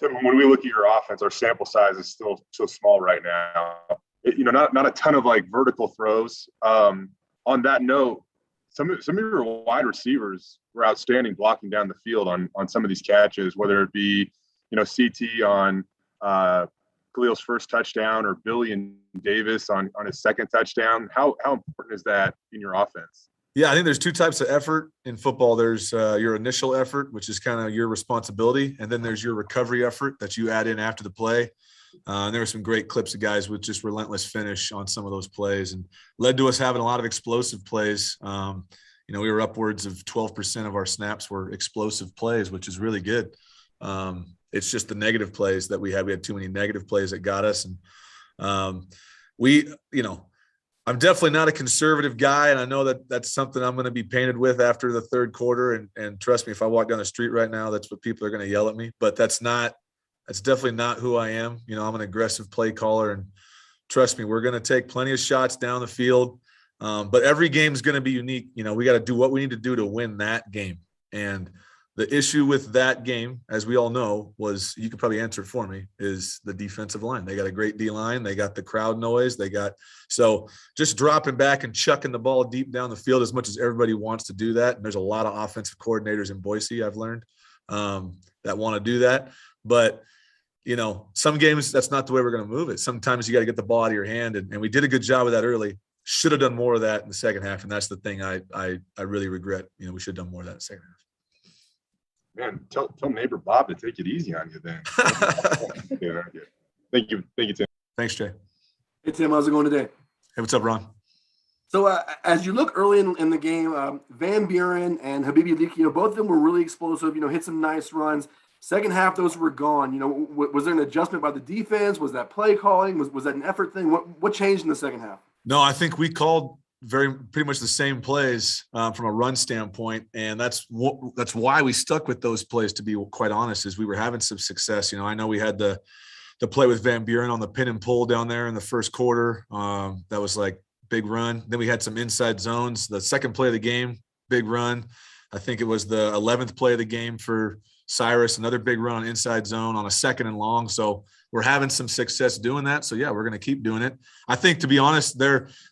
Tim, when we look at your offense, our sample size is still so small right now. Not a ton of like vertical throws. On that note, some of your wide receivers were outstanding blocking down the field on some of these catches, whether it be, CT on Khalil's first touchdown or Billy and Davis on his second touchdown. How important is that in your offense? Yeah, I think there's two types of effort in football. There's your initial effort, which is kind of your responsibility, and then there's your recovery effort that you add in after the play. And there were some great clips of guys with just relentless finish on some of those plays, and led to us having a lot of explosive plays. We were upwards of 12% of our snaps were explosive plays, which is really good. It's just the negative plays that we had. We had too many negative plays that got us, and I'm definitely not a conservative guy, and I know that that's something I'm going to be painted with after the third quarter. And trust me, if I walk down the street right now, that's what people are going to yell at me. But that's definitely not who I am. I'm an aggressive play caller, and trust me, we're going to take plenty of shots down the field. But every game is going to be unique. We got to do what we need to do to win that game. And the issue with that game, as we all know, was, you could probably answer it for me, is the defensive line. They got a great D line. They got the crowd noise. So just dropping back and chucking the ball deep down the field, as much as everybody wants to do that. And there's a lot of offensive coordinators in Boise, I've learned, that want to do that. But, some games, that's not the way we're going to move it. Sometimes you got to get the ball out of your hand. And we did a good job of that early. Should have done more of that in the second half. And that's the thing I really regret. We should have done more of that in the second half. Man, tell neighbor Bob to take it easy on you then. Yeah. Thank you, Tim. Thanks, Jay. Hey, Tim, how's it going today? Hey, what's up, Ron? So as you look early in the game, Van Buren and Habibi Leak, both of them were really explosive, hit some nice runs. Second half, those were gone. Was there an adjustment by the defense? Was that play calling? Was that an effort thing? What changed in the second half? No, I think we called pretty much the same plays from a run standpoint, and that's why we stuck with those plays. To be quite honest, is we were having some success. I know we had the play with Van Buren on the pin and pull down there in the first quarter. That was like big run. Then we had some inside zones. The second play of the game, big run. I think it was the 11th play of the game for Cyrus, another big run on inside zone on a second and long. So we're having some success doing that. So, yeah, we're going to keep doing it. I think, to be honest,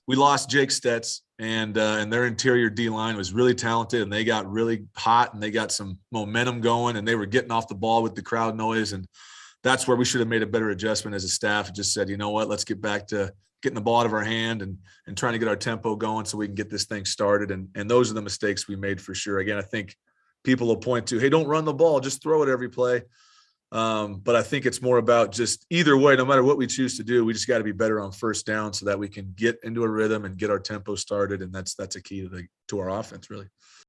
we lost Jake Stetz, and their interior D-line was really talented, and they got really hot, and they got some momentum going, and they were getting off the ball with the crowd noise. And that's where we should have made a better adjustment as a staff and just said, you know what, let's get back to getting the ball out of our hand and trying to get our tempo going so we can get this thing started. And those are the mistakes we made for sure. Again, I think people will point to, hey, don't run the ball, just throw it every play. But I think it's more about just either way, no matter what we choose to do, we just got to be better on first down so that we can get into a rhythm and get our tempo started. And that's a key to our offense, really.